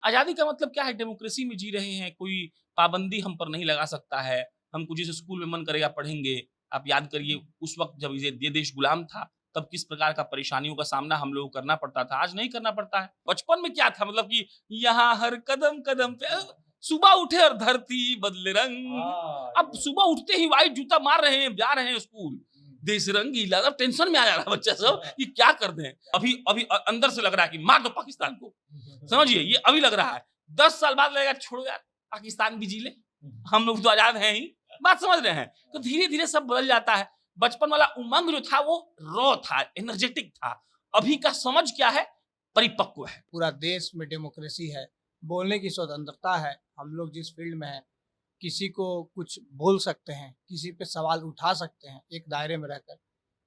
आज़ादी का मतलब क्या है? डेमोक्रेसी में जी रहे हैं, कोई पाबंदी हम पर नहीं लगा सकता है। हमको जिस स्कूल में मन करेगा पढ़ेंगे। आप याद करिए उस वक़्त जब ये देश गुलाम था, तब किस प्रकार का परेशानियों का सामना हम लोगों को करना पड़ता था, आज नहीं करना पड़ता है। बचपन में क्या था मतलब कि यहाँ हर कदम-कदम पे सुबह उठे और धरती बदले रंग। अब सुबह उठते ही व्हाइट जूता मार रहे हैं, जा रहे हैं स्कूल। देश रंगीला, अब टेंशन में आ जा रहा है बच्चा सब कि क्या कर दें? अभी अभी अंदर से लग रहा है कि मार दो पाकिस्तान को। समझिए ये अभी लग रहा है। 10 साल बाद लगेगा छोड़ो यार, पाकिस्तान भी जी ले, हम लोग तो आज़ाद हैं ही। बात समझ रहे हैं? तो धीरे-धीरे सब बदल जाता है। बचपन वाला उमंग जो था वो रॉ था, एनर्जेटिक था। अभी का समझ क्या है? परिपक्व है। पूरा देश में डेमोक्रेसी है, बोलने की स्वतंत्रता है, हम लोग जिस फील्ड में हैं, किसी को कुछ बोल सकते हैं, किसी पे सवाल उठा सकते हैं, एक दायरे में रहकर।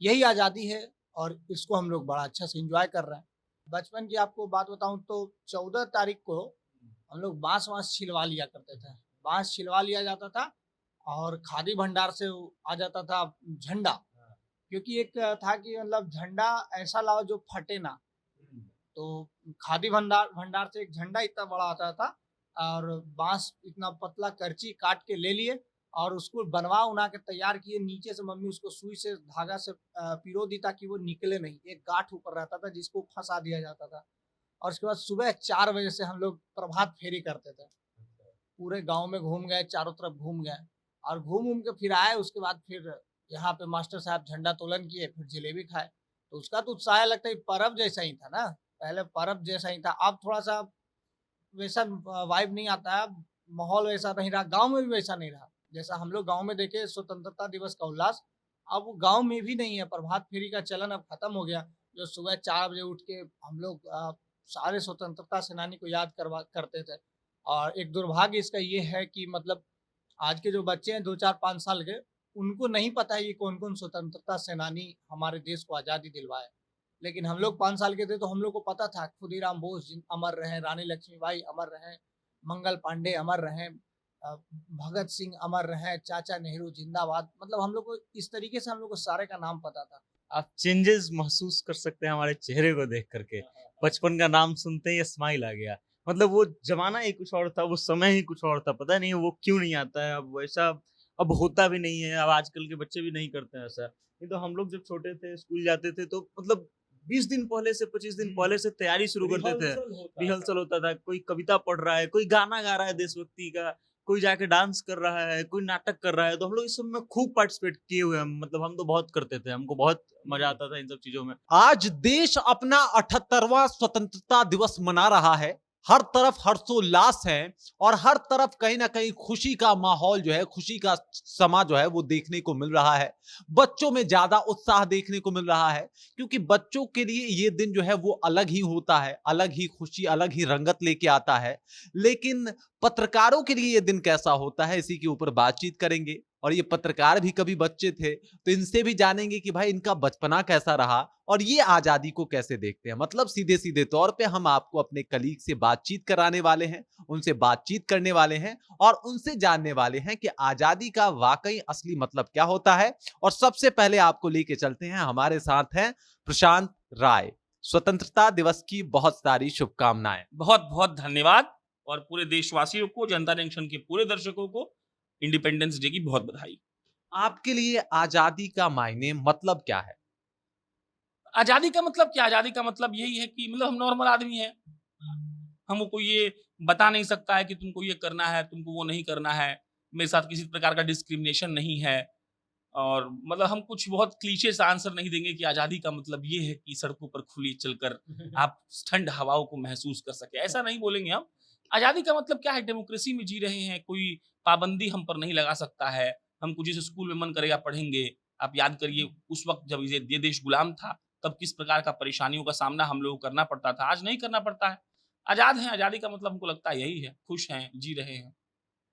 यही आज़ादी है और इसको हम लोग बड़ा अच्छा से एन्जॉय कर रहे हैं। बचपन की आपको बात बताऊँ तो 14 तारीख को हम लोग बाँस-वाँस छिलवा लिया करते थे। बाँस छिलवा लिया जाता था और खादी भंडार से वो आ जाता था झंडा, क्योंकि एक था कि मतलब झंडा ऐसा लाओ जो फटे ना। तो खादी भंडार भंडार से एक झंडा इतना बड़ा आता था और बांस इतना पतला करची काट के ले लिए और उसको बनवा उना के तैयार किए। नीचे से मम्मी उसको सुई से धागा से पिरो दी ताकि वो निकले नहीं। एक गांठ ऊपर रहता था जिसको फंसा दिया जाता था और उसके बाद सुबह 4 बजे से हम लोग प्रभात फेरी करते थे। पूरे गांव में घूम गए, चारों तरफ घूम गए और घूम घूम के फिर आए। उसके बाद फिर यहाँ पे मास्टर साहब झंडा तोलन किए, फिर जलेबी खाए। तो उसका तो उत्साह लगता है पर्व जैसा ही था ना, पहले पर्व जैसा ही था। अब थोड़ा सा वैसा वाइब नहीं आता है, माहौल वैसा नहीं रहा, गांव में भी वैसा नहीं रहा। जैसा हम लोग गांव में देखे स्वतंत्रता दिवस का उल्लास, अब वो गांव में भी नहीं है। प्रभात फेरी का चलन अब खत्म हो गया। जो सुबह 4 बजे उठ के हम लोग सारे स्वतंत्रता सेनानी को याद करवा करते थे। और एक दुर्भाग्य इसका ये है कि मतलब आज के जो बच्चे हैं 2, 4, 5 साल के, उनको नहीं पता है ये कौन-कौन स्वतंत्रता सेनानी हमारे देश को आज़ादी दिलवाए। लेकिन हम लोग 5 साल के थे तो हम लोग को पता था खुदीराम बोस जिन अमर रहें, रानी लक्ष्मीबाई अमर रहें, मंगल पांडे अमर रहें, भगत सिंह अमर रहें, चाचा नेहरू जिंदाबाद। मतलब हम लोग को इस तरीके से हम लोग को सारे का नाम पता था। आप चेंजेस महसूस कर सकते हैं हमारे चेहरे को देख करके। बचपन का नाम सुनते ही स्माइल आ गया। मतलब वो ज़माना ही कुछ और था, वो समय ही कुछ और था। पता नहीं वो क्यों नहीं आता है अब वैसा, अब होता भी नहीं है। अब आजकल के बच्चे भी नहीं करते हैं ऐसा। नहीं तो हम लोग जब छोटे थे, स्कूल जाते थे तो मतलब 20 दिन पहले से 25 दिन पहले से तैयारी शुरू करते थे। रिहर्सल होता था, कोई कविता पढ़ रहा है, कोई गाना गा रहा है देशभक्ति का, कोई जाके डांस कर रहा है, कोई नाटक कर रहा है। तो हम लोग इस सब में खूब पार्टिसिपेट किए हुए हैं। मतलब हम तो बहुत करते थे, हमको बहुत मजा आता था इन सब चीजों में। आज देश अपना 78वां स्वतंत्रता दिवस मना रहा है। हर तरफ हर्षोल्लास है और हर तरफ कहीं ना कहीं खुशी का माहौल जो है, खुशी का समा जो है वो देखने को मिल रहा है। बच्चों में ज्यादा उत्साह देखने को मिल रहा है क्योंकि बच्चों के लिए ये दिन जो है वो अलग ही होता है, अलग ही खुशी, अलग ही रंगत लेके आता है। लेकिन पत्रकारों के लिए ये दिन कैसा होता है, इसी के ऊपर बातचीत करेंगे। और ये पत्रकार भी कभी बच्चे थे तो इनसे भी जानेंगे कि भाई इनका बचपना कैसा रहा और ये आजादी को कैसे देखते हैं। मतलब सीधे सीधे तौर पे हम आपको अपने कलीग से बातचीत कराने वाले हैं, उनसे बातचीत करने वाले हैं और उनसे जानने वाले हैं कि आजादी का वाकई असली मतलब क्या होता है। और सबसे पहले आपको लेके चलते हैं, हमारे साथ हैं प्रशांत राय। स्वतंत्रता दिवस की बहुत सारी शुभकामनाएं। बहुत-बहुत धन्यवाद और पूरे देशवासियों को, जनता जंक्शन के पूरे दर्शकों को इंडिपेंडेंस डे की बहुत बधाई। आपके लिए आजादी का मायने मतलब क्या है? आज़ादी का मतलब क्या? आज़ादी का मतलब यही है कि मतलब हम नॉर्मल आदमी हैं। हमको ये बता नहीं सकता है कि तुमको ये करना है, तुमको वो नहीं करना है। मेरे साथ किसी प्रकार का डिस्क्रिमिनेशन नहीं है और मतलब हम कुछ बहुत क्लीशे सा आंसर नहीं देंगे कि आज़ादी का मतलब ये है कि सड़कों पर खुली चलकर आप ठंड हवाओं को महसूस कर सकें, ऐसा नहीं बोलेंगे हम। आज़ादी का मतलब क्या है? डेमोक्रेसी में जी रहे हैं, कोई पाबंदी हम पर नहीं लगा सकता है। हमको जिस स्कूल में मन करेगा पढ़ेंगे। आप याद करिए उस वक़्त जब ये देश गुलाम था, तब किस प्रकार का परेशानियों का सामना हम लोगों को करना पड़ता था, आज नहीं करना पड़ता है। आज़ाद हैं, आज़ादी का मतलब हमको लगता है यही है, खुश हैं, जी रहे हैं।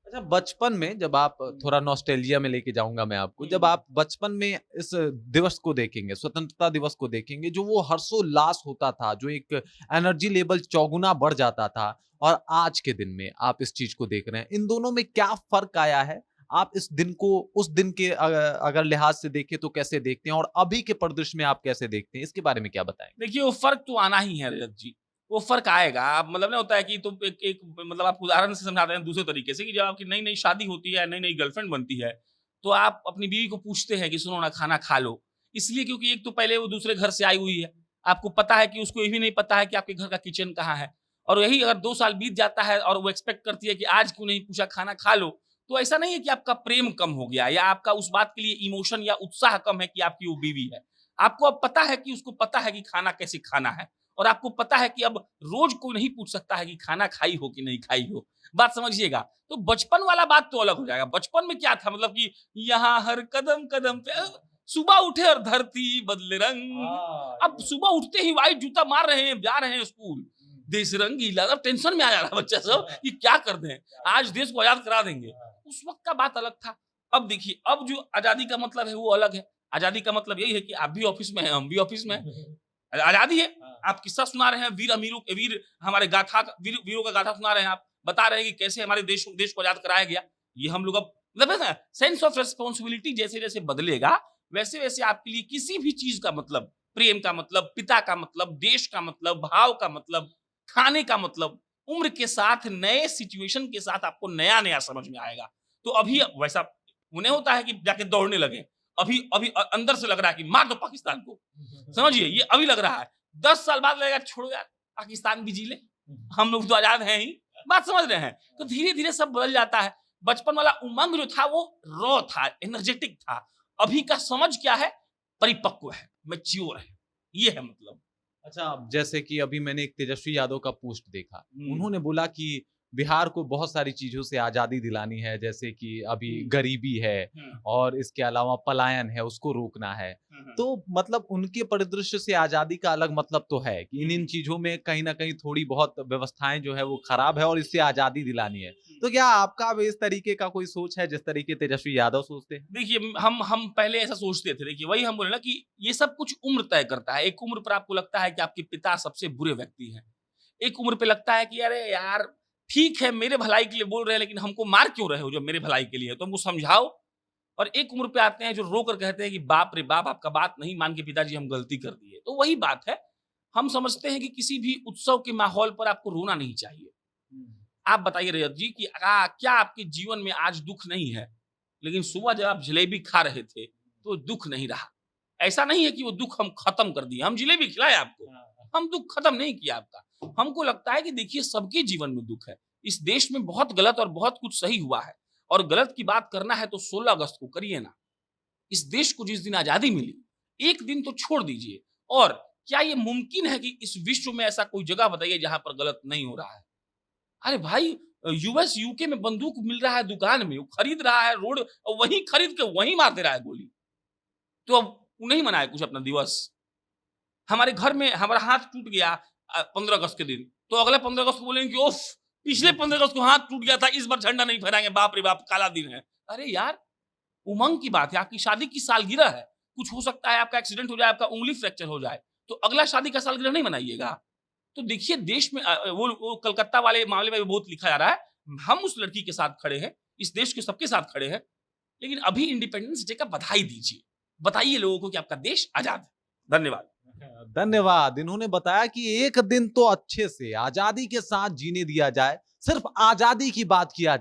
अच्छा, बचपन में जब आप, थोड़ा नॉस्टैल्जिया में लेके जाऊंगा मैं आपको, जब आप बचपन में इस दिवस को देखेंगे, स्वतंत्रता दिवस को देखेंगे, जो वो हर्षोल्लास होता था, जो एक एनर्जी लेवल चौगुना बढ़ जाता था, और आज के दिन में आप इस चीज को देख रहे हैं, इन दोनों में क्या फर्क आया है? आप इस दिन को उस दिन के अगर लिहाज से देखें तो कैसे देखते हैं और अभी के परिदृश्य में आप कैसे देखते हैं, इसके बारे में क्या बताएंगे? देखिए वो फ़र्क तो आना ही है रजत जी। वो फ़र्क आएगा। आप मतलब ना होता है कि तो एक मतलब आपको उदाहरण से समझाते हैं दूसरे तरीके से कि जब आपकी नई-नई शादी होती है, नई-नई गर्लफ्रेंड बनती है, तो आप अपनी बीवी को पूछते हैं कि सुनो ना खाना खा लो। इसलिए क्योंकि एक तो पहले वो दूसरे घर से आई हुई है। आपको पता है कि उसको ये भी नहीं पता है कि आपके घर का किचन कहाँ है। और यही अगर 2 साल बीत जाता है और वो एक्सपेक्ट करती है कि आज क्यों नहीं पूछा खाना खा लो, तो ऐसा नहीं है कि आपका प्रेम कम हो गया या आपका उस बात के लिए इमोशन या उत्साह कम है कि आपकी वो बीवी है। आपको अब पता है कि उसको पता है कि खाना कैसे खाना है और आपको पता है कि अब रोज कोई नहीं पूछ सकता है कि खाना खाई हो कि नहीं खाई हो। बात समझिएगा। तो बचपन वाला बात तो अलग हो जाएगा। बचपन में क्या था मतलब कि यहाँ हर कदम-कदम पे सुबह उठे और धरती बदले रंग। अब सुबह उठते ही व्हाइट जूता मार रहे हैं, जा रहे हैं स्कूल। देश रंगीला, अब टेंशन में आ जा रहा है बच्चा सब कि क्या कर दें, आज देश को आजाद करा देंगे। उस वक्त का बात अलग था। अब देखिए, अब जो आजादी का मतलब है वो अलग है। आजादी का मतलब यही है कि आप भी ऑफिस में हैं, हम भी ऑफिस में हैं। आजादी है। आप किस्सा सुना रहे हैं वीर हमारे वीरों का गाथा सुना रहे हैं आप, बता रहे हैं कि कैसे हमारे देश को आजाद कराया गया। ये हम लोग अब मतलब है सेंस ऑफ रिस्पांसिबिलिटी जैसे-जैसे बदलेगा, वैसे-वैसे आपके लिए किसी भी चीज का मतलब, प्रेम का मतलब, पिता का मतलब, देश का मतलब, भाव का मतलब, खाने का मतलब, उम्र के साथ नए सिचुएशन के साथ आपको नया-नया समझ में आएगा। तो अभी वैसा उन्हें होता है कि जाके दौड़ने लगे। अभी अभी अंदर से लग रहा है कि मार दो पाकिस्तान को। समझिए, ये अभी लग रहा है। 10 साल बाद लगेगा छोड़ो यार, पाकिस्तान भी जी ले। हम लोग तो आजाद हैं ही। बात समझ रहे हैं? तो धीरे-धीरे सब बदल जाता है। बचपन वाला उमंग जो था वो रॉ था, एनर्जेटिक था। अभी का समझ क्या है? परिपक्व है, मैच्योर है। ये है मतलब। अच्छा, अब जैसे कि अभी मैंने एक तेजस्वी यादव का पोस्ट देखा। हुँ। उन्होंने बोला कि बिहार को बहुत सारी चीज़ों से आज़ादी दिलानी है, जैसे कि अभी हुँ। गरीबी है हुँ। और इसके अलावा पलायन है, उसको रोकना है। हुँ। तो मतलब उनके परिदृश्य से आज़ादी का अलग मतलब तो है कि इन-इन हुँ। चीज़ों में कहीं न कहीं थोड़ी बहुत व्यवस्थाएँ जो है वो खराब है और इससे आज़ादी दिलानी है। तो क्या आपका भी इस तरीके का कोई सोच है जिस तरीके तेजस्वी यादव सोचते हैं? देखिए, हम पहले ऐसा सोचते थे। देखिए, वही हम बोले ना कि ये सब कुछ उम्र तय करता है। एक उम्र पर आपको लगता है कि आपके पिता सबसे बुरे व्यक्ति हैं। एक उम्र पे लगता है कि अरे यार, ठीक है मेरे भलाई के लिए बोल रहे हैं, लेकिन हमको मार क्यों रहे हो जब मेरे भलाई के लिए है? तो हमको समझाओ। और एक उम्र पे आते हैं जो रो कर कहते हैं कि बाप रे बाप! आपका बात नहीं मान के पिताजी हम गलती कर दिए। तो वही बात है। हम समझते हैं कि किसी भी उत्सव के माहौल पर आपको रोना नहीं चाहिए। आप बताइए रजत जी कि क्या आपके जीवन में आज दुःख नहीं है? लेकिन सुबह जब आप जलेबी खा रहे थे, तो दुःख नहीं रहा। ऐसा नहीं है कि वो दुःख हम खत्म कर दिए, हम जलेबी खिलाए आपको, हम दुःख खत्म नहीं किया आपका। हमको लगता है कि देखिए सबके जीवन में दुःख है। इस देश में बहुत गलत और बहुत कुछ सही हुआ है और गलत की बात करना है तो 16 अगस्त को करिए ना। इस देश को जिस दिन आज़ादी मिली, एक दिन तो छोड़ दीजिए। और क्या ये मुमकिन है कि इस विश्व में ऐसा कोई जगह बताइए जहाँ पर गलत नहीं हो रहा है? अरे भाई, यूएस, यूके में बंदूक मिल रहा है दुकान में, वो खरीद रहा है रोड और वहीं खरीद के वहीं मार दे रहा है गोली। तो अब वो नहीं मनाए कुछ अपना दिवस। हमारे घर में हमारा हाथ टूट गया 15 अगस्त के दिन, तो अगले 15 अगस्त को बोलेंगे कि उफ़! पिछले 15 अगस्त को हाथ टूट गया था, इस बार झंडा नहीं फहराएँगे, बाप रे बाप! काला दिन है। अरे यार! उमंग की बात है, आपकी शादी की सालगिरह है। कुछ हो सकता है, आपका एक्सीडेंट हो जाए, आपका उँगली फ्रैक्चर हो जाए, तो अगला शादी का सालगिरह नहीं मनाइएगा। तो देखिए देश में वो कलकत्ता वाले मामले में भी बहुत लिखा जा रहा है। हम उस लड़की के साथ खड़े हैं, इस देश के सबके साथ खड़े हैं, लेकिन अभी इंडिपेंडेंस डे का बधाई दीजिए। बताइए लोगों को कि आपका देश आज़ाद है। धन्यवाद। धन्यवाद। इन्होंने बताया कि एक दिन तो अच्छे से आजादी के साथ जीने दिया जाए, सिर्फ आजादी की बात किया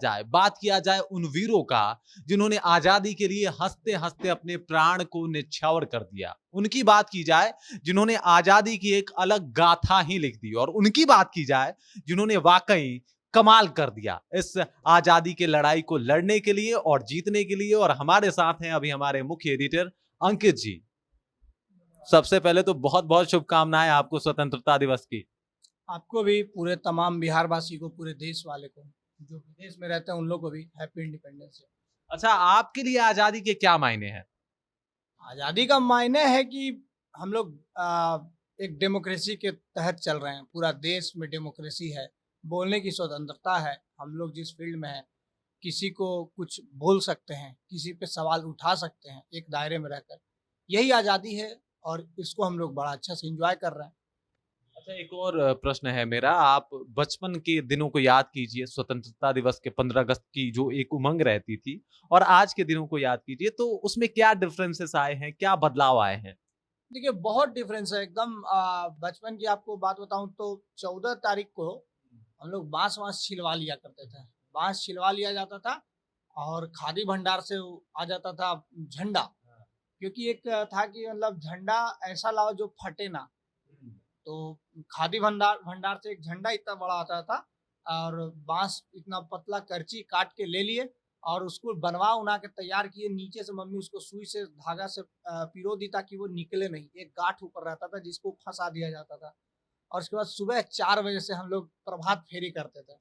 जाए उन वीरों का जिन्होंने आजादी के लिए हंसते हंसते अपने प्राण को न्यौछावर कर दिया। उनकी बात की जाए जिन्होंने आजादी की एक अलग गाथा ही लिख दी, और उनकी बात की जाए जिन्होंने वाकई कमाल कर दिया इस आजादी के लड़ाई को लड़ने के लिए और जीतने के लिए। और हमारे साथ हैं अभी हमारे मुख्य एडिटर अंकित जी। सबसे पहले तो बहुत बहुत शुभकामनाएं आपको स्वतंत्रता दिवस की। आपको भी, पूरे तमाम बिहार वासी को, पूरे देश वाले को, जो विदेश में रहते हैं उन लोग को भी हैप्पी इंडिपेंडेंस डे। अच्छा, आपके लिए आजादी के क्या मायने हैं? आज़ादी का मायने है कि हम लोग एक डेमोक्रेसी के तहत चल रहे हैं। पूरा देश में डेमोक्रेसी है, बोलने की स्वतंत्रता है। हम लोग जिस फील्ड में हैं, किसी को कुछ बोल सकते हैं, किसी पे सवाल उठा सकते हैं एक दायरे में रहकर। यही आज़ादी है और इसको हम लोग बड़ा अच्छा से एंजॉय कर रहे हैं। अच्छा, एक और प्रश्न है मेरा। आप बचपन के दिनों को याद कीजिए, स्वतंत्रता दिवस के 15 अगस्त की जो एक उमंग रहती थी, और आज के दिनों को याद कीजिए, तो उसमें क्या डिफरेंसेस आए हैं, क्या बदलाव आए हैं? देखिए बहुत डिफरेंस है एकदम। बचपन की आपको बात बताऊं तो 14 तारीख को हम लोग बांस वांस छिलवा लिया करते थे। बांस छिलवा लिया जाता था और खादी भंडार से आ जाता था झंडा। क्योंकि एक था कि मतलब झंडा ऐसा लाओ जो फटे ना। तो खादी भंडार भंडार से एक झंडा इतना बड़ा आता था और बांस इतना पतला करची काट के ले लिए और उसको बनवा उना के तैयार किए। नीचे से मम्मी उसको सुई से धागा से पिरो दी ताकि वो निकले नहीं। एक गांठ ऊपर रहता था जिसको फंसा दिया जाता था और उसके बाद सुबह 4 बजे से हम लोग प्रभात फेरी करते थे।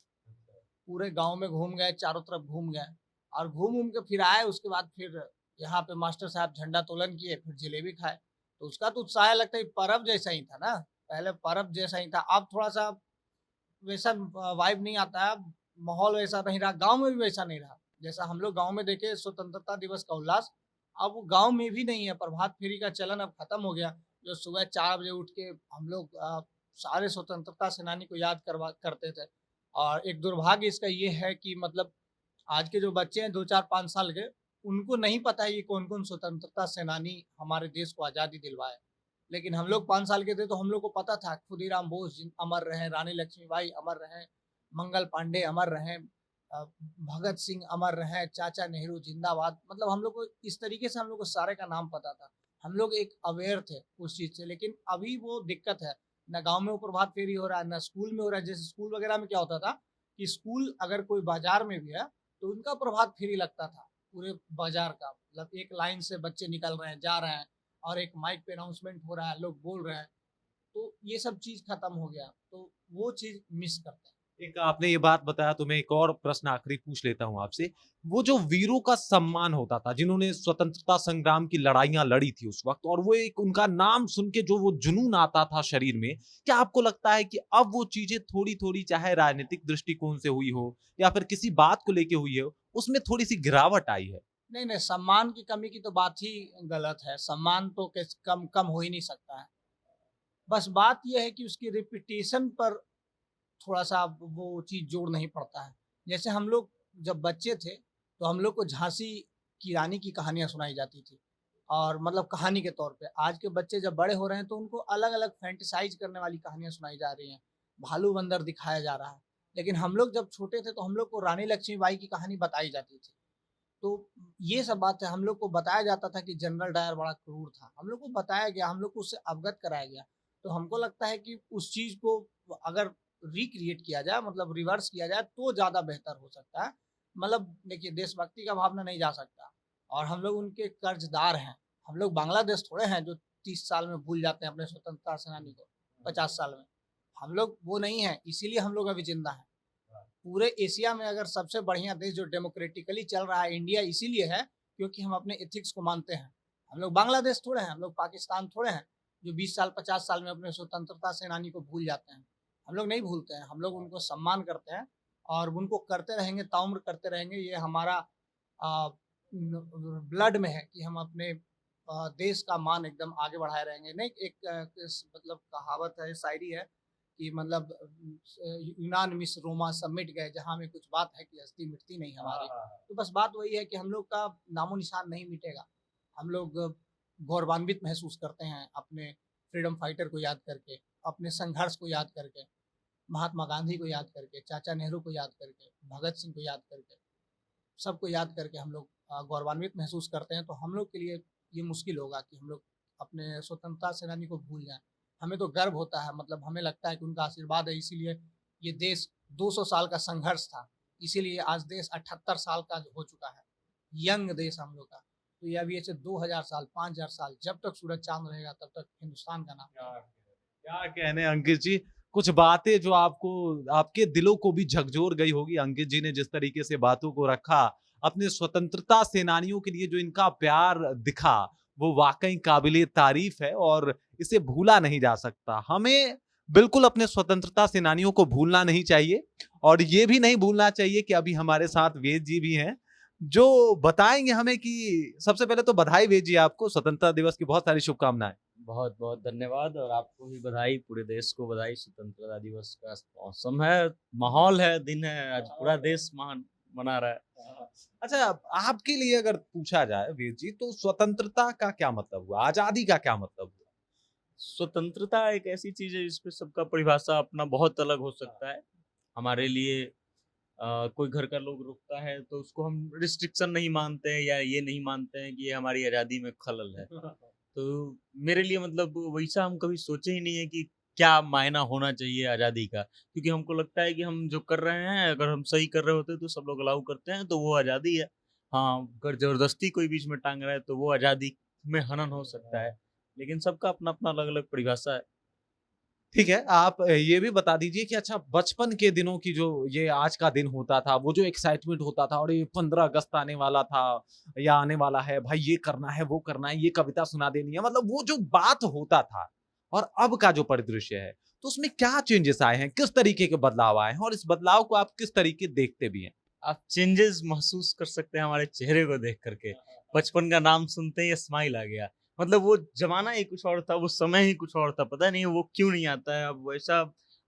पूरे गांव में घूम गए, चारों तरफ घूम गए और घूम घूम के फिर आए। उसके बाद फिर यहाँ पे मास्टर साहब झंडा तोलन किए, फिर जलेबी खाए। तो उसका तो उत्साह लगता है पर्व जैसा ही था ना। पहले पर्व जैसा ही था, अब थोड़ा सा वैसा वाइब नहीं आता है। अब माहौल वैसा नहीं रहा, गांव में भी वैसा नहीं रहा जैसा हम लोग गांव में देखे स्वतंत्रता दिवस का उल्लास। अब वो गांव में भी नहीं है। प्रभात फेरी का चलन अब खत्म हो गया। जो सुबह 4 बजे उठ के हम लोग सारे स्वतंत्रता सेनानी को याद करते थे। और एक दुर्भाग्य इसका ये है कि मतलब आज के जो बच्चे हैं 2 4 5 साल के, उनको नहीं पता है ये कौन कौन स्वतंत्रता सेनानी हमारे देश को आज़ादी दिलवाए। लेकिन हम लोग 5 साल के थे तो हम लोग को पता था खुदीराम बोस अमर रहे, रानी लक्ष्मीबाई अमर रहे, मंगल पांडे अमर रहे, भगत सिंह अमर रहे, चाचा नेहरू जिंदाबाद। मतलब हम लोग को इस तरीके से हम लोग को सारे का नाम पता था। हम लोग एक अवेयर थे उस चीज से। लेकिन अभी वो दिक्कत है, न गांव में वो प्रभात फेरी हो रहा है, न स्कूल में हो रहा है। जैसे स्कूल वगैरह में क्या होता था कि स्कूल अगर कोई बाजार में भी है तो उनका प्रभात फेरी लगता था पूरे बाजार का। मतलब एक लाइन से बच्चे निकल रहे हैं, जा रहे हैं और एक माइक पे अनाउंसमेंट हो रहा है, लोग बोल रहे हैं। तो ये सब चीज खत्म हो गया, तो वो चीज मिस करते हैं। एक आपने ये बात बताया तो मैं एक और प्रश्न आखिरी पूछ लेता हूं आपसे। वो जो वीरों का सम्मान होता था जिन्होंने स्वतंत्रता संग्राम की लड़ाइयां लड़ी थी उस वक्त, और वो एक उनका नाम सुन के जो वो जुनून आता था शरीर में, क्या आपको लगता है कि अब वो चीजें थोड़ी थोड़ी, चाहे राजनीतिक दृष्टिकोण से हुई हो या फिर किसी बात को लेके हुई हो, उसमें थोड़ी सी गिरावट आई है? नहीं नहीं, सम्मान की कमी की तो बात ही गलत है। सम्मान तो कम कम हो ही नहीं सकता है। बस बात यह है कि उसकी रिपीटेशन पर थोड़ा सा वो चीज़ जोड़ नहीं पड़ता है। जैसे हम लोग जब बच्चे थे तो हम लोग को झांसी की रानी की कहानियाँ सुनाई जाती थी और मतलब कहानी के तौर पे। आज के बच्चे जब बड़े हो रहे हैं तो उनको अलग अलग फैंटिसाइज करने वाली कहानियाँ सुनाई जा रही हैं, भालू बंदर दिखाया जा रहा है। लेकिन हम लोग जब छोटे थे तो हम लोग को रानी लक्ष्मीबाई की कहानी बताई जाती थी। तो ये सब बात है। हम लोग को बताया जाता था कि जनरल डायर बड़ा क्रूर था, हम लोग को बताया गया, हम लोग को उससे अवगत कराया गया। तो हमको लगता है कि उस चीज़ को अगर रिक्रिएट किया जाए, मतलब रिवर्स किया जाए, तो ज़्यादा बेहतर हो सकता है। मतलब देखिए, देशभक्ति का भावना नहीं जा सकता और हम लोग उनके कर्जदार हैं। हम लोग बांग्लादेश थोड़े हैं जो 30 साल में भूल जाते हैं अपने स्वतंत्रता सेनानी को, 50 साल में। हम लोग वो नहीं है, इसीलिए हम लोग अभी जिंदा हैं। पूरे एशिया में अगर सबसे बढ़िया देश जो डेमोक्रेटिकली चल रहा है इंडिया, इसीलिए है क्योंकि हम अपने एथिक्स को मानते हैं। हम लोग बांग्लादेश थोड़े हैं, हम लोग पाकिस्तान थोड़े हैं जो 20 साल 50 साल में अपने स्वतंत्रता सेनानी को भूल जाते हैं। हम लोग नहीं भूलते हैं, हम लोग उनको सम्मान करते हैं और उनको करते रहेंगे, ताउम्र करते रहेंगे। ये हमारा ब्लड में है कि हम अपने देश का मान एकदम आगे बढ़ाए रहेंगे। नहीं, एक मतलब कहावत है, शायरी है कि मतलब यूनान मिस्र रोमा सब मिट गए, जहाँ में कुछ बात है कि हस्ती मिटती नहीं हमारी। तो बस बात वही है कि हम लोग का नामो निशान नहीं मिटेगा। हम लोग गौरवान्वित महसूस करते हैं अपने फ्रीडम फाइटर को याद करके, अपने संघर्ष को याद करके, महात्मा गांधी को याद करके, चाचा नेहरू को याद करके, भगत सिंह को याद करके, सबको याद करके हम लोग गौरवान्वित महसूस करते हैं। तो हम लोग के लिए ये मुश्किल होगा कि हम लोग अपने स्वतंत्रता सेनानी को भूल जाएं। हमें तो गर्व होता है, मतलब हमें लगता है कि उनका आशीर्वाद है, इसीलिए ये देश 200 साल का संघर्ष था, इसीलिए आज देश 78 साल का हो चुका है। यंग देश हम लोग का। तो ये अभी ऐसे 2000 साल 5000 साल जब तक सूरज चांद रहेगा तब तक हिंदुस्तान का नाम रहेगा। क्या कहने अंकित जी, कुछ बातें जो आपको, आपके दिलों को भी झकझोर गई होगी। अंकित जी ने जिस तरीके से बातों को रखा, अपने स्वतंत्रता सेनानियों के लिए जो इनका प्यार दिखा, वो वाकई काबिले तारीफ है और इसे भूला नहीं जा सकता। हमें बिल्कुल अपने स्वतंत्रता सेनानियों को भूलना नहीं चाहिए और ये भी नहीं भूलना चाहिए कि अभी हमारे साथ वेद जी भी हैं जो बताएंगे हमें कि सबसे पहले तो बधाई वेद जी, आपको स्वतंत्रता दिवस की बहुत सारी शुभकामनाएं। बहुत बहुत धन्यवाद और आपको भी बधाई, पूरे देश को बधाई। स्वतंत्रता दिवस का मौसम है, माहौल है, दिन है, आज पूरा देश महान मना रहा है। अच्छा, आपके लिए अगर पूछा जाए वीर जी, तो स्वतंत्रता का क्या मतलब हुआ, आजादी का क्या मतलब हुआ? स्वतंत्रता एक ऐसी चीज है जिसपे सबका परिभाषा अपना बहुत अलग हो सकता है। हमारे लिए कोई घर का लोग रोकता है तो उसको हम रिस्ट्रिक्शन नहीं मानते हैं या ये नहीं मानते हैं कि ये हमारी आज़ादी में खलल है। तो मेरे लिए मतलब वैसा हम कभी सोचे ही नहीं है कि क्या मायना होना चाहिए आज़ादी का, क्योंकि हमको लगता है कि हम जो कर रहे हैं अगर हम सही कर रहे होते तो सब लोग अलाउ करते हैं तो वो आज़ादी है। हाँ, अगर ज़बरदस्ती कोई बीच में टांग रहा है तो वो आज़ादी में हनन हो सकता है। लेकिन सबका अपना-अपना अलग-अलग परिभाषा है। ठीक है, आप ये भी बता दीजिए कि अच्छा बचपन के दिनों की जो ये आज का दिन होता था, वो जो एक्साइटमेंट होता था और ये 15 अगस्त आने वाला था या आने वाला है, भाई ये करना है, वो करना है, ये कविता सुना देनी है, मतलब वो जो बात होता था और अब का जो परिदृश्य है, तो उसमें क्या चेंजेस आए हैं? किस तरीके के बदलाव आए हैं और इस बदलाव को आप किस तरीके देखते भी हैं? आप चेंजेस महसूस कर सकते हैं हमारे चेहरे को देख करके। बचपन का नाम सुनते ही स्माइल आ गया। मतलब वो ज़माना ही कुछ और था, वो समय ही कुछ और था। पता नहीं वो क्यों नहीं आता है, अब वैसा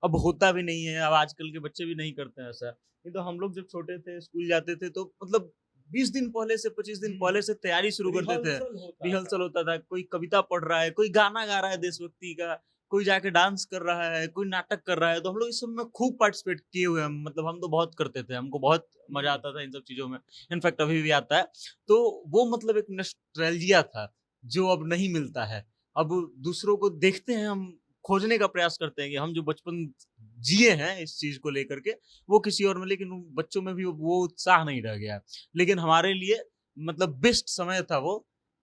अब होता भी नहीं है, अब आजकल के बच्चे भी नहीं करते हैं ऐसा। नहीं तो हम लोग जब छोटे थे, स्कूल जाते थे तो मतलब 20 दिन पहले से 25 दिन पहले से तैयारी शुरू करते थे। रिहर्सल होता था, कोई कविता पढ़ रहा है, कोई गाना गा रहा है देशभक्ति का, कोई जाके डांस कर रहा है, कोई नाटक कर रहा है, तो हम लोग इस सब में खूब पार्टिसिपेट किए हुए हैं। मतलब हम तो बहुत करते थे, हमको बहुत मज़ा आता था इन सब चीज़ों में। इनफैक्ट अभी भी आता है। तो वो मतलब एक नॉस्टैल्जिया था, जो अब नहीं मिलता है। अब दूसरों को देखते हैं हम, खोजने का प्रयास करते हैं कि हम जो बचपन जिए हैं इस चीज़ को लेकर के, वो किसी और में, लेकिन उन बच्चों में भी वो उत्साह नहीं रह गया है। लेकिन हमारे लिए मतलब बेस्ट समय था वो,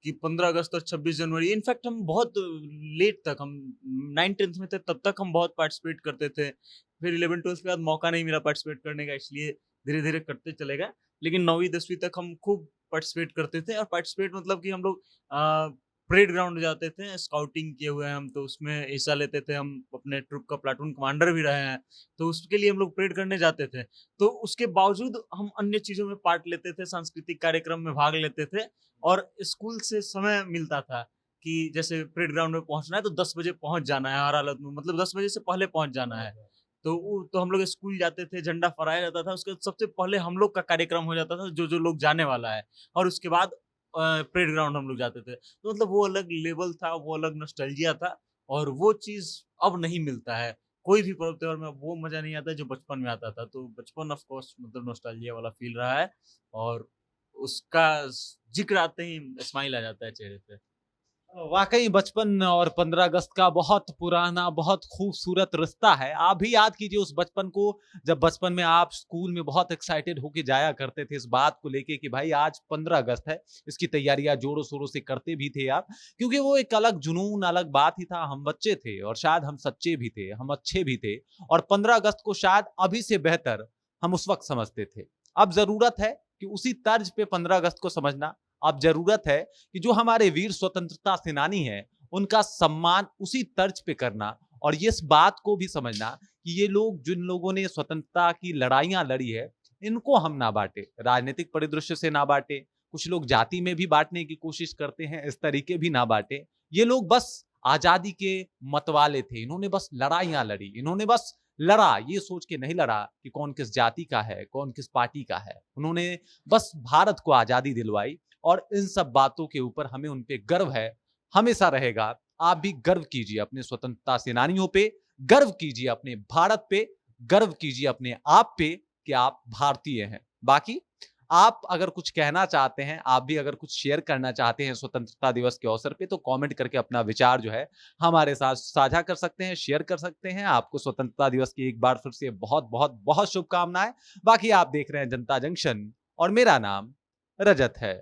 कि 15 अगस्त और 26 जनवरी, इनफैक्ट हम बहुत लेट तक, हम 9th-10th में थे तब तक हम बहुत पार्टिसिपेट करते थे। फिर 11th-12th के बाद मौका नहीं मिला पार्टिसिपेट करने का, इसलिए धीरे-धीरे करते चले गए। लेकिन 9वीं 10वीं तक हम खूब पार्टिसिपेट करते थे, और पार्टिसिपेट मतलब कि हम लोग परेड ग्राउंड जाते थे, स्काउटिंग किए हुए हैं हम, तो उसमें हिस्सा लेते थे। हम अपने ट्रुप का प्लाटून कमांडर भी रहे हैं, तो उसके लिए हम लोग परेड करने जाते थे। तो उसके बावजूद हम अन्य चीज़ों में पार्ट लेते थे, सांस्कृतिक कार्यक्रम में भाग लेते थे, और स्कूल से समय मिलता था कि जैसे परेड ग्राउंड में पहुंचना है तो 10 बजे पहुंच जाना है हर हालत में, मतलब 10 बजे से पहले पहुंच जाना है। तो हम लोग स्कूल जाते थे, झंडा फहराया जाता था, उसके सबसे पहले हम लोग का कार्यक्रम हो जाता था, जो लोग जाने वाला है, और उसके बाद परेड ग्राउंड हम लोग जाते थे। तो मतलब वो अलग लेवल था, वो अलग नॉस्टैल्जिया था, और वो चीज़ अब नहीं मिलता है। कोई भी पर्व त्योहार में वो मज़ा नहीं आता है जो बचपन में आता था। तो बचपन ऑफ कोर्स मतलब नॉस्टैल्जिया वाला फ़ील रहा है, और उसका ज़िक्र आते ही स्माइल आ जाता है चेहरे पे। वाकई बचपन और 15 अगस्त का बहुत पुराना, बहुत खूबसूरत रिश्ता है। आप भी याद कीजिए उस बचपन को, जब बचपन में आप स्कूल में बहुत एक्साइटेड होके जाया करते थे इस बात को लेके कि भाई आज 15 अगस्त है। इसकी तैयारियां जोरों शोरों से करते भी थे आप, क्योंकि वो एक अलग जुनून, अलग बात ही था। हम बच्चे थे और शायद हम सच्चे भी थे, हम अच्छे भी थे, और 15 अगस्त को शायद अभी से बेहतर हम उस वक्त समझते थे। अब जरूरत है कि उसी तर्ज पे 15 अगस्त को समझना। अब जरूरत है कि जो हमारे वीर स्वतंत्रता सेनानी हैं, उनका सम्मान उसी तर्ज पे करना, और ये इस बात को भी समझना कि ये लोग, जिन लोगों ने स्वतंत्रता की लड़ाइयां लड़ी है, इनको हम ना बांटे, राजनीतिक परिदृश्य से ना बांटे, कुछ लोग जाति में भी बांटने की कोशिश करते हैं, इस तरीके भी ना बांटे। ये लोग बस आजादी के मतवाले थे, इन्होंने बस लड़ाइयां लड़ी, इन्होंने बस लड़ा, ये सोच के नहीं लड़ा कि कौन किस जाति का है, कौन किस पार्टी का है। उन्होंने बस भारत को आजादी दिलवाई, और इन सब बातों के ऊपर हमें उन पे गर्व है, हमेशा रहेगा। आप भी गर्व कीजिए अपने स्वतंत्रता सेनानियों पे, गर्व कीजिए अपने भारत पे, गर्व कीजिए अपने आप पे कि आप भारतीय हैं। बाकी आप अगर कुछ कहना चाहते हैं, आप भी अगर कुछ शेयर करना चाहते हैं स्वतंत्रता दिवस के अवसर पे, तो कमेंट करके अपना विचार जो है हमारे साथ साझा कर सकते हैं, शेयर कर सकते हैं। आपको स्वतंत्रता दिवस की एक बार फिर से बहुत बहुत बहुत शुभकामनाएं। बाकी आप देख रहे हैं जनता जंक्शन, और मेरा नाम रजत है।